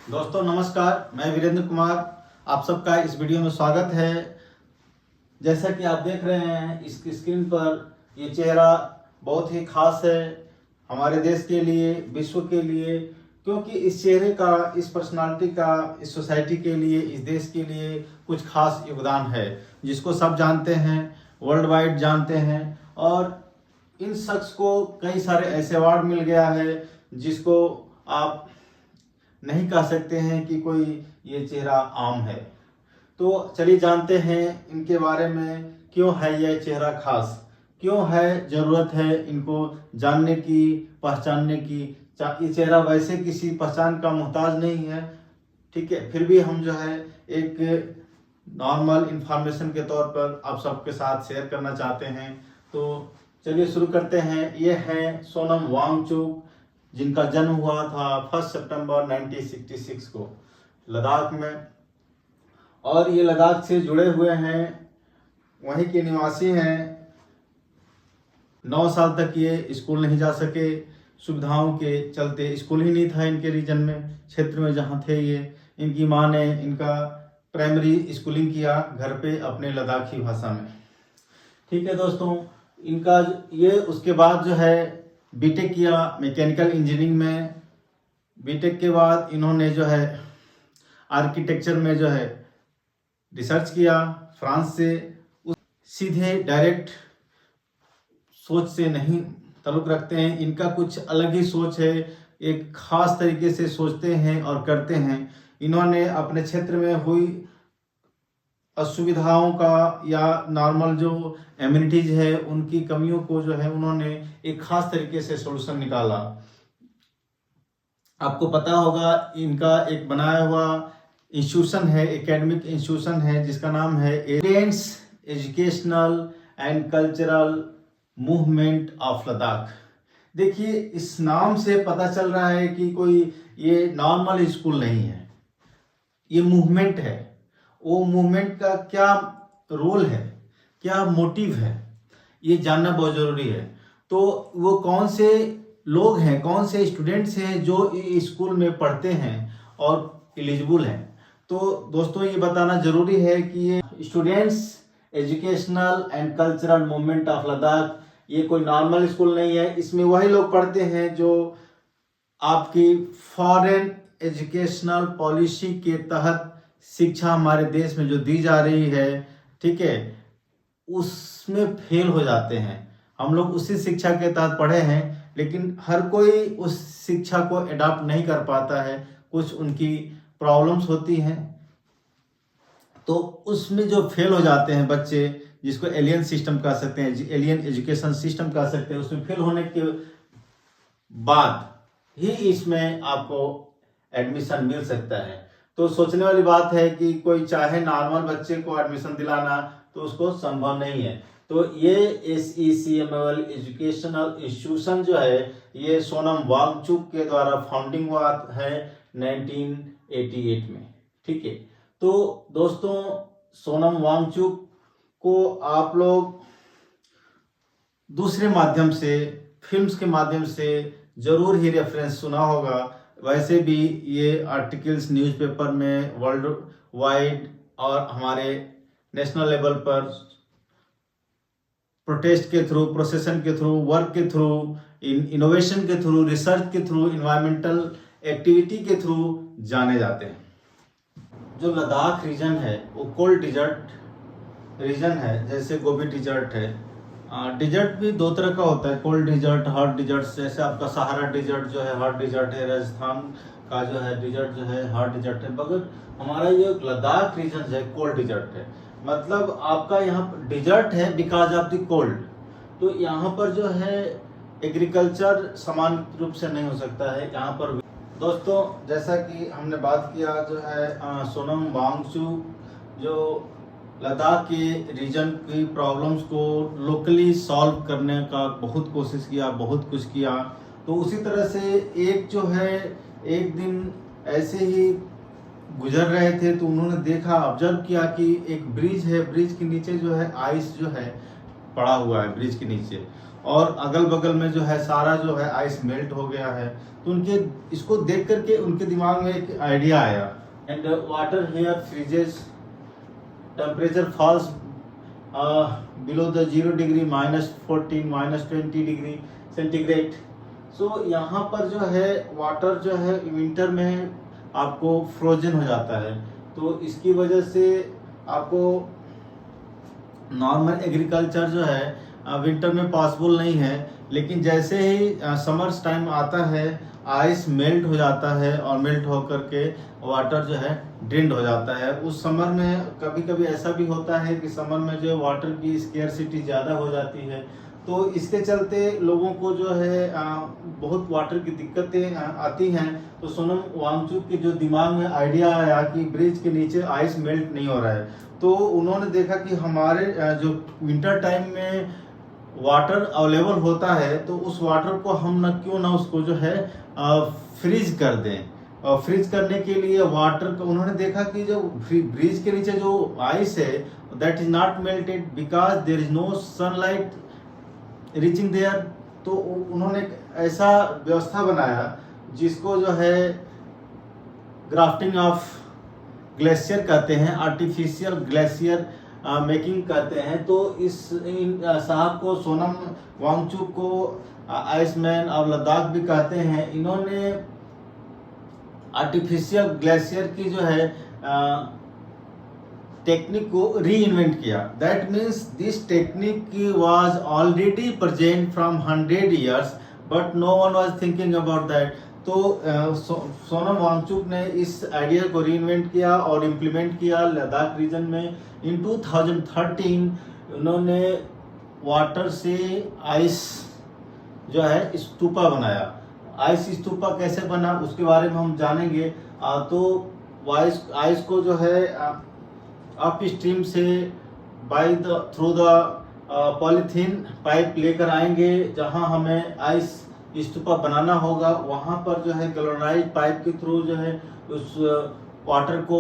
दोस्तों नमस्कार, मैं वीरेंद्र कुमार। आप सबका इस वीडियो में स्वागत है। जैसा कि आप देख रहे हैं इस स्क्रीन पर, ये चेहरा बहुत ही खास है हमारे देश के लिए, विश्व के लिए, क्योंकि इस चेहरे का, इस पर्सनालिटी का इस सोसाइटी के लिए, इस देश के लिए कुछ खास योगदान है, जिसको सब जानते हैं, वर्ल्ड वाइड जानते हैं। और इन शख्स को कई सारे ऐसे अवार्ड मिल गया है जिसको आप नहीं कह सकते हैं कि कोई ये चेहरा आम है। तो चलिए जानते हैं इनके बारे में, क्यों है यह चेहरा खास, क्यों है ज़रूरत है इनको जानने की, पहचानने की। ये चेहरा वैसे किसी पहचान का मोहताज नहीं है, ठीक है, फिर भी हम जो है एक नॉर्मल इंफॉर्मेशन के तौर पर आप सबके साथ शेयर करना चाहते हैं। तो चलिए शुरू करते हैं। ये है सोनम वांगचुक, जिनका जन्म हुआ था 1 सितंबर 1966 को लद्दाख में, और ये लद्दाख से जुड़े हुए हैं, वहीं के निवासी हैं। 9 साल तक ये स्कूल नहीं जा सके, सुविधाओं के चलते। स्कूल ही नहीं था इनके रीजन में, क्षेत्र में जहाँ थे ये। इनकी माँ ने इनका प्राइमरी स्कूलिंग किया घर पे अपने लद्दाखी भाषा में, ठीक है दोस्तों। इनका ये उसके बाद जो है बीटेक किया मैकेनिकल इंजीनियरिंग में। बीटेक के बाद इन्होंने जो है आर्किटेक्चर में जो है रिसर्च किया फ्रांस से। सीधे डायरेक्ट सोच से नहीं ताल्लुक़ रखते हैं, इनका कुछ अलग ही सोच है, एक खास तरीके से सोचते हैं और करते हैं। इन्होंने अपने क्षेत्र में हुई असुविधाओं का या नॉर्मल जो एम्यूनिटीज है उनकी कमियों को जो है उन्होंने एक खास तरीके से सॉल्यूशन निकाला। आपको पता होगा इनका एक बनाया हुआ इंस्टीट्यूशन है, एकेडमिक इंस्टीट्यूशन है, जिसका नाम है students educational and cultural movement of Ladakh. देखिए इस नाम से पता चल रहा है कि कोई ये नॉर्मल स्कूल नहीं है, ये मूवमेंट है। वो मूवमेंट का क्या रोल है, क्या मोटिव है, ये जानना बहुत ज़रूरी है। तो वो कौन से लोग हैं, कौन से स्टूडेंट्स हैं जो स्कूल में पढ़ते हैं और एलिजिबल हैं। तो दोस्तों ये बताना ज़रूरी है कि ये students educational and cultural movement of Ladakh, ये कोई नॉर्मल स्कूल नहीं है। इसमें वही लोग पढ़ते हैं जो आपकी फॉरेन एजुकेशनल पॉलिसी के तहत शिक्षा हमारे देश में जो दी जा रही है, ठीक है, उसमें फेल हो जाते हैं। हम लोग उसी शिक्षा के तहत पढ़े हैं, लेकिन हर कोई उस शिक्षा को अडॉप्ट नहीं कर पाता है। कुछ उनकी प्रॉब्लम्स होती हैं, तो उसमें जो फेल हो जाते हैं बच्चे, जिसको एलियन सिस्टम कह सकते हैं, एलियन एजुकेशन सिस्टम कह सकते हैं, उसमें फेल होने के बाद ही इसमें आपको एडमिशन मिल सकता है। तो सोचने वाली बात है कि कोई चाहे नॉर्मल बच्चे को एडमिशन दिलाना तो उसको संभव नहीं है। तो ये SECMOL एजुकेशनल इंस्टीट्यूशन जो है ये सोनम वांगचुक के द्वारा फाउंडिंग हुआ है 1988 में, ठीक है। तो दोस्तों सोनम वांगचुक को आप लोग दूसरे माध्यम से, फिल्म्स के माध्यम से जरूर ही रेफरेंस सुना होगा। वैसे भी ये आर्टिकल्स न्यूज़पेपर में वर्ल्ड वाइड और हमारे नेशनल लेवल पर प्रोटेस्ट के थ्रू, प्रोसेशन के थ्रू, वर्क के थ्रू, इनोवेशन के थ्रू, रिसर्च के थ्रू, इन्वायरमेंटल एक्टिविटी के थ्रू जाने जाते हैं। जो लद्दाख रीजन है वो कोल्ड डिजर्ट रीजन है, जैसे गोबी डिजर्ट है। डिजर्ट भी दो तरह का होता है, कोल्ड डिजर्ट, हॉट डिजर्ट। जैसे आपका सहारा डिजर्ट जो है हॉट डिजर्ट है, राजस्थान का जो है डिजर्ट जो है हॉट डिजर्ट है, मगर हमारा ये लद्दाख रीजन जो है कोल्ड डिजर्ट है। मतलब आपका यहाँ डिजर्ट है बिकॉज ऑफ द कोल्ड। तो यहाँ पर जो है एग्रीकल्चर समान रूप से नहीं हो सकता है यहाँ पर। दोस्तों जैसा कि हमने बात किया जो है सोनम वांगचुक जो लद्दाख के रीजन की प्रॉब्लम्स को लोकली सॉल्व करने का बहुत कोशिश किया, बहुत कुछ किया। तो उसी तरह से एक जो है एक दिन ऐसे ही गुजर रहे थे तो उन्होंने देखा, ऑब्जर्व किया कि एक ब्रिज है, ब्रिज के नीचे जो है आइस जो है पड़ा हुआ है ब्रिज के नीचे। और अगल बगल में जो है सारा जो है आइस मेल्ट हो गया है। तो उनके इसको देख करके उनके दिमाग में एक आइडिया आया, and water here freezes, temperature falls below the 0 degree, -14, -20 degree centigrade. So यहाँ पर जो है वाटर जो है विंटर में आपको फ्रोजन हो जाता है। तो इसकी वजह से आपको नॉर्मल एग्रीकल्चर जो है विंटर में पॉसिबल नहीं है। लेकिन जैसे ही समर्स टाइम आता है आइस मेल्ट हो जाता है और मेल्ट होकर के वाटर जो है ड्रिंड हो जाता है। उस समर में कभी कभी ऐसा भी होता है कि समर में जो वाटर की स्केर्सिटी ज़्यादा हो जाती है, तो इसके चलते लोगों को जो है बहुत वाटर की दिक्कतें आती हैं। तो सोनम वांगचुक के जो दिमाग में आइडिया आया कि ब्रिज के नीचे आइस मेल्ट नहीं हो रहा है, तो उन्होंने देखा कि हमारे जो विंटर टाइम में वाटर अवेलेबल होता है तो उस वाटर को हम क्यों ना उसको जो है फ्रीज कर दें। और फ्रीज करने के लिए वाटर को उन्होंने देखा कि जो ब्रिज के नीचे जो आइस है that is not melted because there is no sunlight reaching there. तो उन्होंने एक ऐसा व्यवस्था बनाया जिसको जो है ग्राफ्टिंग ऑफ ग्लेशियर कहते हैं, आर्टिफिशियल ग्लेशियर मेकिंग करते हैं। तो इन साहब को सोनम वांगचुक को आइसमैन और लद्दाख भी कहते हैं। इन्होंने आर्टिफिशियल ग्लेशियर की जो है टेक्निक को री इन्वेंट किया। That means this technique was already present from 100 years but no one was thinking about that. तो सोनम वांगचुक ने इस आइडिया को री इन्वेंट किया और इम्प्लीमेंट किया लद्दाख रीजन में। इन 2013 उन्होंने वाटर से आइस जो है स्तूपा बनाया। आइस स्तूपा कैसे बना उसके बारे में हम जानेंगे। तो आइस को जो है अप स्ट्रीम से by the through the polythene pipe लेकर आएंगे। जहां हमें आइस स्तूपा बनाना होगा वहां पर जो है गैल्वेनाइज्ड पाइप के थ्रू जो है उस वाटर को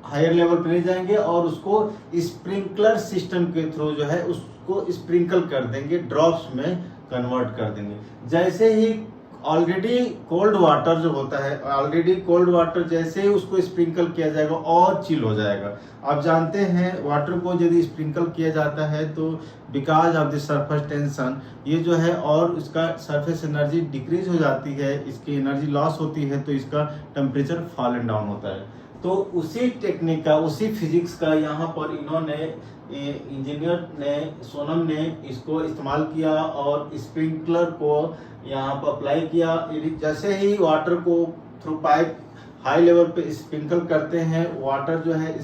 हायर लेवल पे ले जाएंगे और उसको स्प्रिंकलर सिस्टम के थ्रू जो है उसको स्प्रिंकल कर देंगे, ड्रॉप्स में कन्वर्ट कर देंगे। जैसे ही ऑलरेडी कोल्ड वाटर जो होता है, ऑलरेडी कोल्ड वाटर जैसे ही उसको स्प्रिंकल किया जाएगा और चिल हो जाएगा। आप जानते हैं वाटर को यदि स्प्रिंकल किया जाता है तो because of the surface tension ये जो है और इसका सरफेस एनर्जी डिक्रीज हो जाती है, इसकी एनर्जी लॉस होती है, तो इसका टेम्परेचर फॉल एंड डाउन होता है। तो उसी टेक्निक का, उसी फिजिक्स का यहाँ पर इन्होंने इंजीनियर ने, सोनम ने इसको इस्तेमाल किया और स्प्रिंकलर को यहाँ पर अप्लाई किया। जैसे ही वाटर को थ्रू पाइप हाई लेवल पे स्प्रिंकल करते हैं, वाटर जो है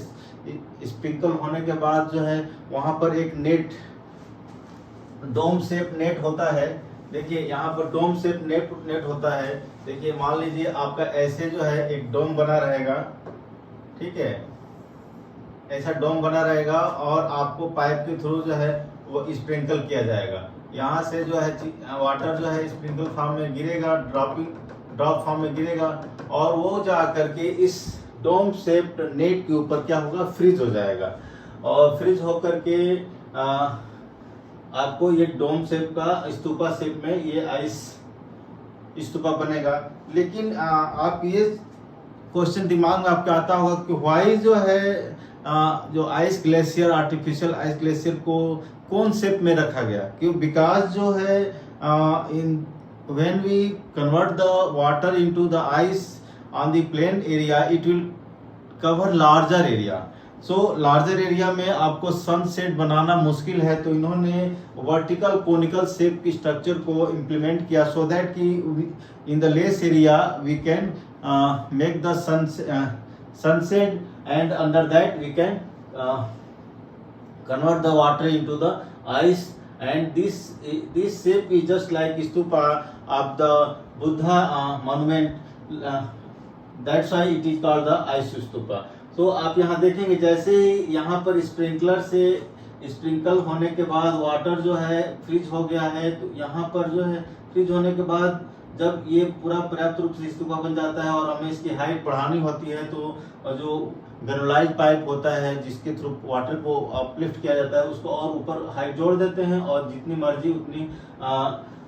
स्प्रिंकल होने के बाद जो है वहाँ पर एक नेट, डोम शेप नेट होता है। देखिए यहाँ पर डोम शेप नेट होता है। देखिए मान लीजिए आपका ऐसे जो है एक डोम बना रहेगा, ठीक है, ऐसा डोम बना रहेगा और आपको पाइप के थ्रू जो है वो स्प्रिंकल किया जाएगा। यहाँ से जो है वाटर जो है स्प्रिंकल फॉर्म में गिरेगा, ड्रॉप फॉर्म में गिरेगा और वो जा करके इस डोम शेप्ड नेट के ऊपर क्या होगा, फ्रीज हो जाएगा। और फ्रीज होकर के आपको ये डोम शेप का स्तूपा शेप में ये आइस स्तूपा बनेगा। लेकिन आप ये क्वेश्चन दिमाग में आपके आता होगा कि व्हाई जो है जो ice glacier, artificial ice glacier को कौन शेप में रखा गया? क्यों? बिकॉज जो है in when we convert the water into the ice on the plane area it will cover larger area. So larger area में आपको सनसेट बनाना मुश्किल है, तो इन्होंने वर्टिकल कोनिकल शेप की स्ट्रक्चर को इम्प्लीमेंट किया सो दैट कि in the less area we can make the sunset and under that we can convert the water into the ice, and this shape is just like stupa of the Buddha monument, that's why it is called the ice stupa। तो आप यहाँ देखेंगे जैसे ही यहाँ पर sprinkler से sprinkle होने के बाद वाटर जो है फ्रीज हो गया है, तो यहाँ पर जो है फ्रीज होने के बाद जब ये पूरा पर्याप्त रूप से स्तूपा बन जाता है और हमें इसकी हाइट बढ़ानी होती है, तो जो ग्रेनुलाइज पाइप होता है जिसके थ्रू वाटर को अपलिफ्ट किया जाता है, उसको और ऊपर हाइट जोड़ देते हैं और जितनी मर्जी उतनी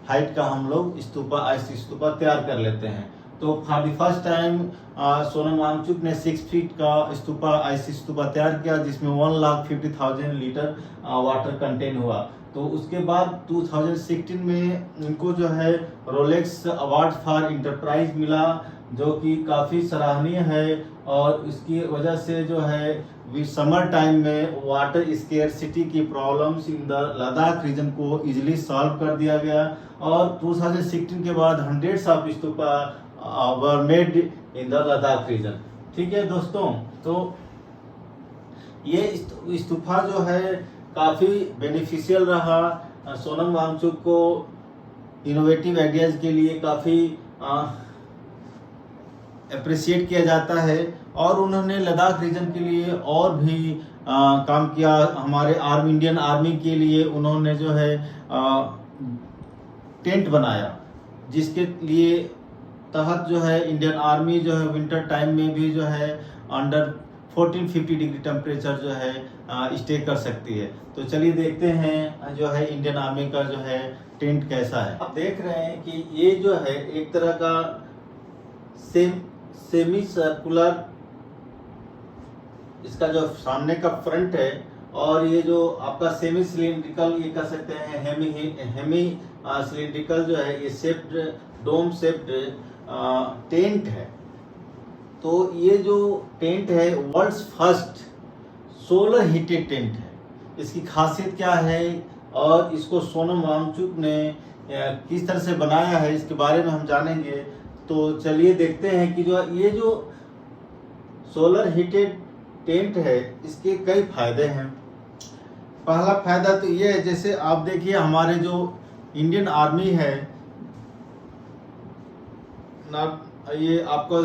हाइट का हम लोग स्तूपा, आइस स्तूपा तैयार कर लेते हैं। तो for the first time Sonam Wangchuk ने 6 फीट का स्तूपा, आइस स्तूपा तैयार किया, जिसमें 1,50,000 लीटर वाटर कंटेन हुआ। तो उसके बाद 2016 में इनको जो है रोलेक्स अवार्ड फॉर इंटरप्राइज मिला, जो कि काफ़ी सराहनीय है। और इसकी वजह से जो है समर टाइम में वाटर स्केर्सिटी की problems in the Ladakh region को इजीली सॉल्व कर दिया गया। और 2016 के बाद hundreds of stupa were made in the Ladakh region. ठीक है दोस्तों, तो ये स्तूपा जो है काफ़ी बेनिफिशियल रहा। सोनम वांगचुक को इनोवेटिव आइडियाज़ के लिए काफ़ी अप्रिशिएट किया जाता है और उन्होंने लद्दाख रीजन के लिए और भी काम किया। हमारे इंडियन आर्मी के लिए उन्होंने जो है टेंट बनाया, जिसके लिए तहत जो है इंडियन आर्मी जो है विंटर टाइम में भी जो है अंडर 1450 डिग्री टेम्परेचर जो है स्टे कर सकती है। तो चलिए देखते हैं जो है इंडियन आर्मी का जो है टेंट कैसा है। आप देख रहे हैं कि ये जो है एक तरह का सेमी सर्कुलर इसका जो सामने का फ्रंट है, और ये जो आपका सेमी सिलिंड्रिकल ये कह सकते हैं हेमी सिलिंड्रिकल जो है ये शेप्ड डोम शेप्ड टेंट है। तो ये जो टेंट है world's first solar heated tent है। इसकी खासियत क्या है और इसको सोनम वांगचुक ने किस तरह से बनाया है, इसके बारे में हम जानेंगे। तो चलिए देखते हैं कि ये जो सोलर हीटेड टेंट है इसके कई फायदे हैं। पहला फायदा तो ये है, जैसे आप देखिए हमारे जो इंडियन आर्मी है ना, ये आपका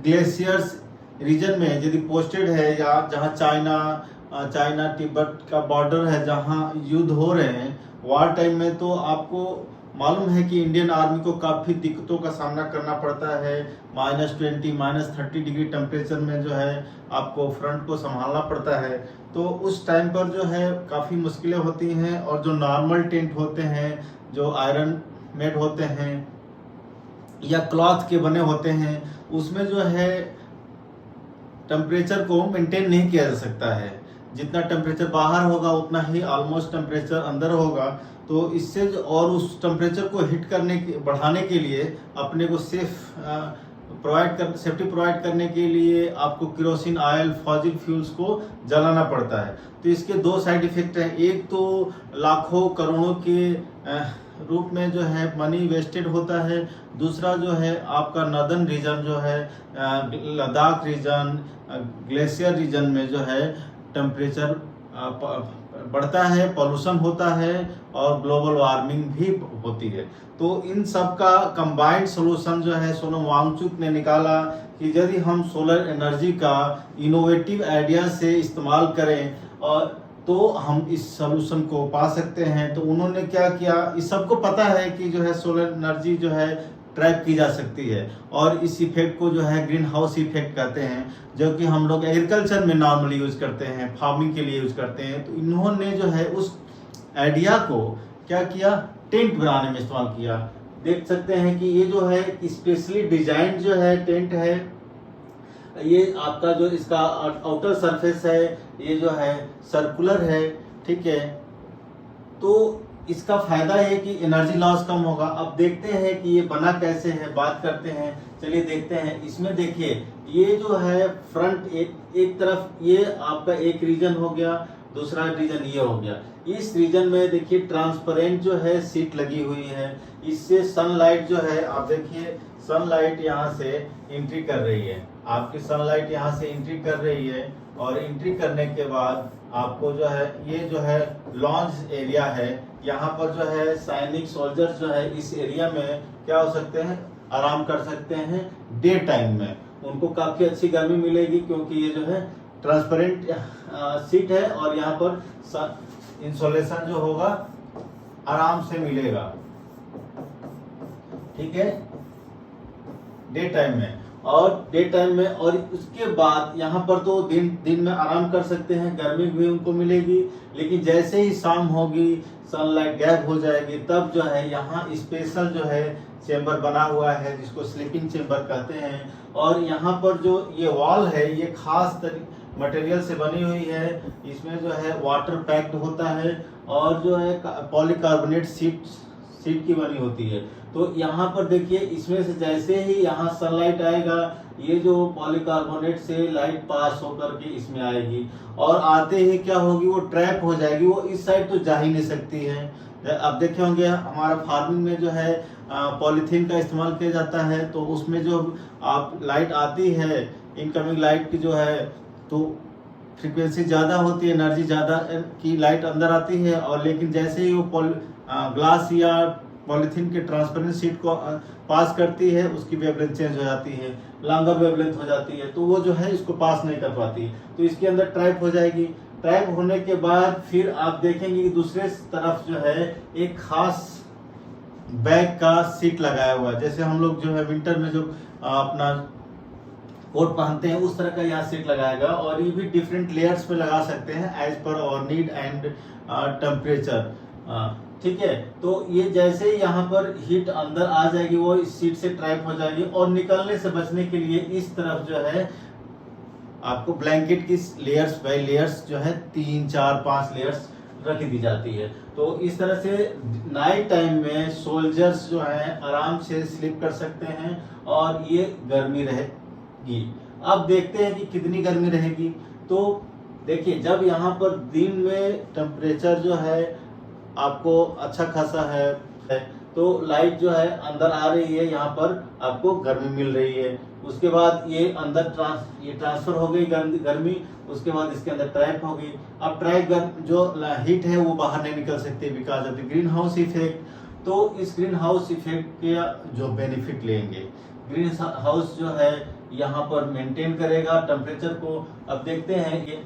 ग्लेशियर्स रीजन में यदि पोस्टेड है या जहाँ चाइना तिब्बत का बॉर्डर है, जहाँ युद्ध हो रहे हैं वार टाइम में, तो आपको मालूम है कि इंडियन आर्मी को काफ़ी दिक्कतों का सामना करना पड़ता है। -20 -30 डिग्री टेम्परेचर में जो है आपको फ्रंट को संभालना पड़ता है। तो उस टाइम पर जो है काफ़ी मुश्किलें होती हैं। और जो नॉर्मल टेंट होते हैं, जो आयरन मेड होते हैं या क्लॉथ के बने होते हैं, उसमें जो है टेम्परेचर को मेंटेन नहीं किया जा सकता है। जितना टेम्परेचर बाहर होगा उतना ही ऑलमोस्ट टेम्परेचर अंदर होगा। तो इससे और उस टेम्परेचर को हिट बढ़ाने के लिए अपने को सेफ्टी प्रोवाइड करने के लिए आपको केरोसिन ऑयल, फॉसिल फ्यूल्स को जलाना पड़ता है। तो इसके दो साइड इफेक्ट हैं। एक तो लाखों करोड़ों के रूप में जो है मनी वेस्टेड होता है। दूसरा जो है आपका नॉर्दर्न रीजन जो है लद्दाख रीजन, ग्लेशियर रीजन में जो है टेम्परेचर बढ़ता है, पॉल्यूशन होता है और ग्लोबल वार्मिंग भी होती है। तो इन सब का कंबाइंड सोल्यूशन जो है सोनम वांगचुक ने निकाला कि यदि हम सोलर एनर्जी का इनोवेटिव आइडिया से इस्तेमाल करें और तो हम इस सोल्यूशन को पा सकते हैं। तो उन्होंने क्या किया, इस सबको पता है कि जो है सोलर एनर्जी जो है ट्रैप की जा सकती है और इस इफेक्ट को जो है ग्रीन हाउस इफेक्ट कहते हैं, जो कि हम लोग एग्रीकल्चर में नॉर्मली यूज करते हैं, फार्मिंग के लिए यूज करते हैं। तो इन्होंने जो है उस आइडिया को क्या किया, टेंट बनाने में इस्तेमाल किया। देख सकते हैं कि ये जो है स्पेशली डिजाइन जो है टेंट है। ये आपका जो इसका आउटर सरफेस है ये जो है सर्कुलर है, ठीक है। तो इसका फायदा है कि एनर्जी लॉस कम होगा। अब देखते हैं कि ये बना कैसे है, बात करते हैं। चलिए देखते हैं। इसमें देखिए ये जो है फ्रंट एक तरफ ये आपका एक रीजन हो गया, दूसरा रीजन ये हो गया। इस रीजन में देखिए ट्रांसपेरेंट जो है सीट लगी हुई है। इससे सनलाइट जो है आप देखिए सनलाइट यहाँ से एंट्री कर रही है, आपकी सनलाइट यहाँ से एंट्री कर रही है। और एंट्री करने के बाद आपको जो है ये जो है लॉन्च एरिया है, यहाँ पर जो है सैनिक सोल्जर्स जो है इस एरिया में क्या हो सकते हैं, आराम कर सकते हैं। डे टाइम में उनको काफ़ी अच्छी गर्मी मिलेगी क्योंकि ये जो है ट्रांसपेरेंट सीट है और यहाँ पर इंसोलेशन जो होगा आराम से मिलेगा, ठीक है, डे टाइम में। और डे टाइम में, और उसके बाद यहाँ पर तो दिन में आराम कर सकते हैं, गर्मी भी उनको मिलेगी। लेकिन जैसे ही शाम होगी, सनलाइट गायब हो जाएगी, तब जो है यहाँ स्पेशल जो है चेंबर बना हुआ है जिसको स्लीपिंग चेंबर कहते हैं। और यहाँ पर जो ये वॉल है ये खास मटेरियल से बनी हुई है, इसमें जो है वाटर पैक्ड होता है और जो है पॉलीकार्बोनेट सीट की बनी होती है। तो यहाँ पर देखिए, इसमें से जैसे ही यहाँ सनलाइट आएगा, ये जो पॉलीकार्बोनेट से लाइट पास होकर के इसमें आएगी और आते ही क्या होगी, वो ट्रैप हो जाएगी, वो इस साइड तो जा ही नहीं सकती है। अब देखे होंगे हमारा फार्मिंग में जो है पॉलीथीन का इस्तेमाल किया जाता है, तो उसमें जो आप लाइट आती है, इनकमिंग लाइट की जो है, तो फ्रीक्वेंसी ज़्यादा होती है, एनर्जी ज़्यादा की लाइट अंदर आती है। और लेकिन जैसे ही वो ग्लास या पॉलीथीन के ट्रांसपेरेंट शीट को पास करती है, उसकी वेवलेंथ चेंज हो जाती है, लॉन्गर वेवलेंथ हो जाती है, तो वो जो है इसको पास नहीं कर पाती, तो इसके अंदर ट्रैप हो जाएगी। ट्रैप होने के बाद फिर आप देखेंगे कि दूसरे तरफ जो है एक खास बैग का सीट लगाया हुआ है। जैसे हम लोग जो है विंटर में जो अपना कोट पहनते हैं, उस तरह का यहाँ सीट लगाएगा। और ये भी डिफरेंट लेयर्स पे लगा सकते हैं as per hour need and temperature, ठीक है। तो ये जैसे ही यहाँ पर हीट अंदर आ जाएगी, वो इस सीट से ट्रैप हो जाएगी। और निकलने से बचने के लिए इस तरफ जो है आपको ब्लैंकेट की लेयर्स बाय लेयर्स जो है 3, 4, 5 लेयर्स रख दी जाती है। तो इस तरह से नाइट टाइम में सोल्जर्स जो है आराम से स्लीप कर सकते हैं और ये गर्मी रहेगी। अब देखते हैं कि कितनी गर्मी रहेगी। तो देखिए, जब यहाँ पर दिन में टेम्परेचर जो है आपको अच्छा खासा है, तो लाइट जो है अंदर आ रही है, यहाँ पर आपको गर्मी मिल रही है। उसके बाद ये अंदर ट्रांसफर हो गई गर्मी, उसके बाद इसके अंदर ट्रैप हो गई। अब ट्रैप जो हीट है वो बाहर नहीं निकल सकती because of the green house effect. तो इस ग्रीन हाउस इफेक्ट के जो बेनिफिट लेंगे, ग्रीन हाउस जो है यहाँ पर मेंटेन करेगा टेम्परेचर को। अब देखते हैं ये,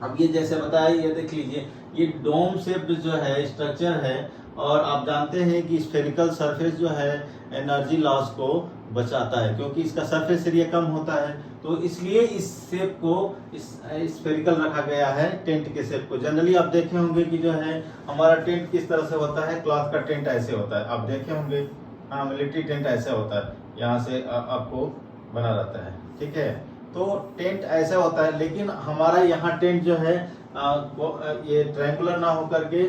अब ये जैसे बताया, ये देख लीजिए, ये डोम शेप्ड जो है स्ट्रक्चर है। और आप जानते हैं कि स्फेरिकल सरफेस जो है एनर्जी लॉस को बचाता है, क्योंकि इसका सरफेस एरिया कम होता है। तो इसलिए इस शेप को स्फेरिकल रखा गया है, टेंट के शेप को। जनरली आप देखे होंगे कि जो है हमारा टेंट किस तरह से होता है, क्लॉथ का टेंट ऐसे होता है, आप देखे होंगे। हाँ, मिलिट्री टेंट ऐसे होता है, यहाँ से आपको बना रहता है, ठीक है। तो टेंट ऐसा होता है, लेकिन हमारा यहाँ टेंट जो है ये ट्रायंगुलर ना होकर के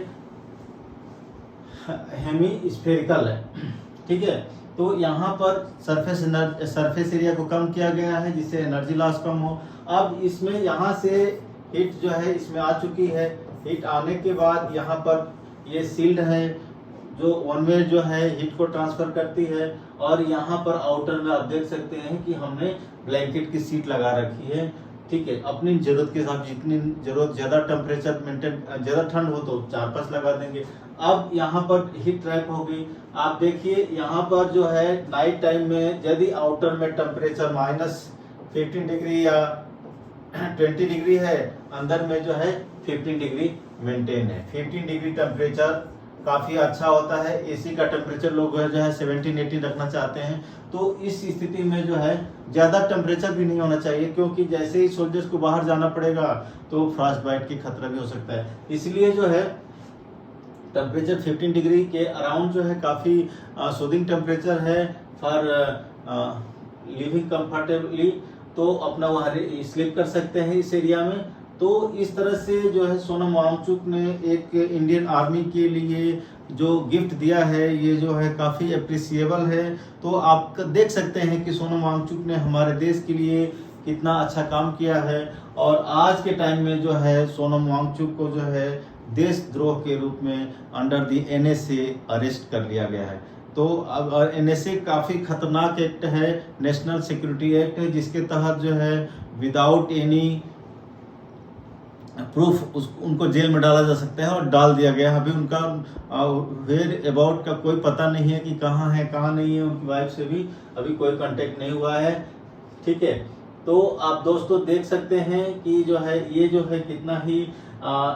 हेमी स्फेरिकल है, ठीक है। तो यहाँ पर सरफेस एरिया को कम किया गया है जिससे एनर्जी लॉस कम हो। अब इसमें यहाँ से हीट जो है इसमें आ चुकी है। हीट आने के बाद यहाँ पर ये सील्ड है जो वन वे जो है हीट को ट्रांसफर करती है। और यहाँ पर आउटर में आप देख सकते हैं कि हमने ब्लैंकेट की सीट लगा रखी है, ठीक है। अपनी जरूरत के हिसाब, जितनी जरूरत, ज्यादा टेम्परेचर मेंटेन, ज्यादा ठंड हो तो 4-5 लगा देंगे। अब यहाँ पर हीट ट्रैप होगी। आप देखिए यहाँ पर जो है नाइट टाइम में यदि आउटर में टेम्परेचर -15 डिग्री या 20 डिग्री है, अंदर में जो है 15 डिग्री मेंटेन है। 15 डिग्री टेम्परेचर काफी अच्छा होता है। एसी का टेम्परेचर लोग जो है 17-18 रखना चाहते हैं। तो इस स्थिति में जो है ज्यादा टेम्परेचर भी नहीं होना चाहिए, क्योंकि जैसे ही सोल्जर्स को बाहर जाना पड़ेगा तो फ्रॉस्ट बाइट की खतरा भी हो सकता है। इसलिए जो है टेम्परेचर 15 डिग्री के अराउंड जो है काफी सूदिंग टेम्परेचर है फॉर लिविंग कंफर्टेबली। तो अपना वहाँ स्लीप कर सकते हैं इस एरिया में। तो इस तरह से जो है सोनम वांगचुक ने एक इंडियन आर्मी के लिए जो गिफ्ट दिया है, ये जो है काफ़ी अप्रिसिएबल है। तो आप देख सकते हैं कि सोनम वांगचुक ने हमारे देश के लिए कितना अच्छा काम किया है। और आज के टाइम में जो है सोनम वांगचुक को जो है देशद्रोह के रूप में अंडर दी NSA अरेस्ट कर लिया गया है। तो अब NSA काफ़ी खतरनाक एक्ट है, नेशनल सिक्योरिटी एक्ट है, जिसके तहत जो है विदाउट एनी प्रूफ उनको जेल में डाला जा सकता है और डाल दिया गया है। अभी उनका वेयर अबाउट का कोई पता नहीं है कि कहाँ है कहाँ नहीं है। उनकी वाइफ से भी अभी कोई कांटेक्ट नहीं हुआ है, ठीक है। तो आप दोस्तों देख सकते हैं कि जो है ये जो है कितना ही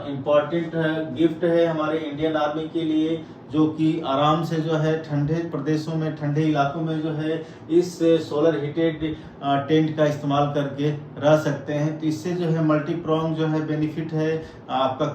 इम्पोर्टेंट गिफ्ट है हमारे इंडियन आर्मी के लिए, जो कि आराम से जो है ठंडे प्रदेशों में, ठंडे इलाकों में जो है इस सोलर हीटेड टेंट का इस्तेमाल करके रह सकते हैं। तो इससे जो है मल्टी प्रोंग जो है बेनिफिट है, आपका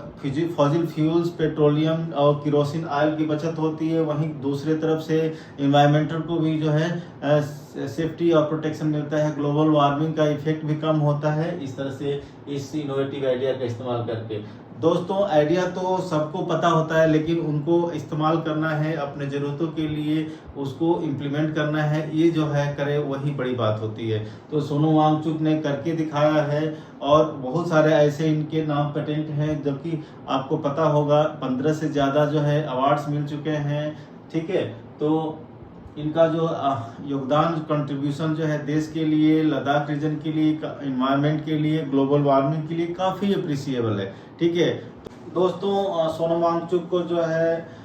फॉसिल फ्यूल्स, पेट्रोलियम और किरोसिन ऑयल की बचत होती है। वहीं दूसरे तरफ से इन्वायरमेंटल को भी जो है सेफ्टी और प्रोटेक्शन मिलता है, ग्लोबल वार्मिंग का इफेक्ट भी कम होता है इस तरह से इस इनोवेटिव आइडिया का इस्तेमाल करके। दोस्तों आइडिया तो सबको पता होता है, लेकिन उनको इस्तेमाल करना है अपने ज़रूरतों के लिए, उसको इम्प्लीमेंट करना है, ये जो है करे वही बड़ी बात होती है। तो सोनम वांगचुक ने करके दिखाया है और बहुत सारे ऐसे इनके नाम पेटेंट हैं, जबकि आपको पता होगा 15 से ज़्यादा जो है अवार्ड्स मिल चुके हैं। ठीक है, तो इनका जो योगदान, कंट्रीब्यूशन जो है देश के लिए, लद्दाख रीजन के लिए, इन्वायरमेंट के लिए, ग्लोबल वार्मिंग के लिए काफ़ी अप्रिसिएबल है। ठीक है दोस्तों, सोनम वांगचुक को जो है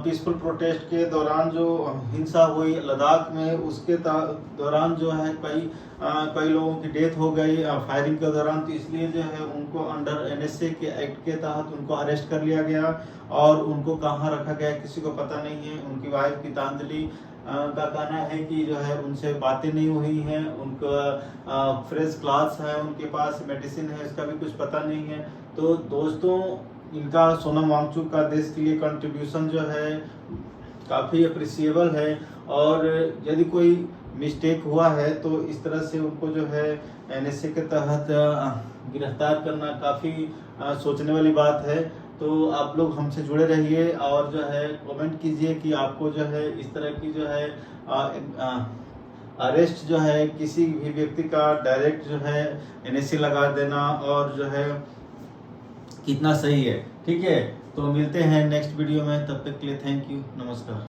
पीसफुल प्रोटेस्ट के दौरान जो हिंसा हुई लद्दाख में, उसके दौरान जो है कई लोगों की डेथ हो गई फायरिंग के दौरान। तो इसलिए जो है उनको अंडर एनएसए के एक्ट के तहत उनको अरेस्ट कर लिया गया और उनको कहाँ रखा गया किसी को पता नहीं है। उनकी वाइफ गीतांजलि का कहना है कि जो है उनसे बातें नहीं हुई हैं, उनका फ्रेश क्लास है, उनके पास मेडिसिन है, इसका भी कुछ पता नहीं है। तो दोस्तों इनका, सोनम वांगचुक का देश के लिए कंट्रीब्यूशन जो है काफ़ी अप्रिसिएबल है, और यदि कोई मिस्टेक हुआ है तो इस तरह से उनको जो है एनएसए के तहत गिरफ्तार करना काफ़ी सोचने वाली बात है। तो आप लोग हमसे जुड़े रहिए और जो है कमेंट कीजिए कि आपको जो है इस तरह की जो है अरेस्ट जो है किसी भी व्यक्ति का डायरेक्ट जो है एनएसए लगा देना और जो है कितना सही है। ठीक है, तो मिलते हैं नेक्स्ट वीडियो में, तब तक के लिए थैंक यू, नमस्कार।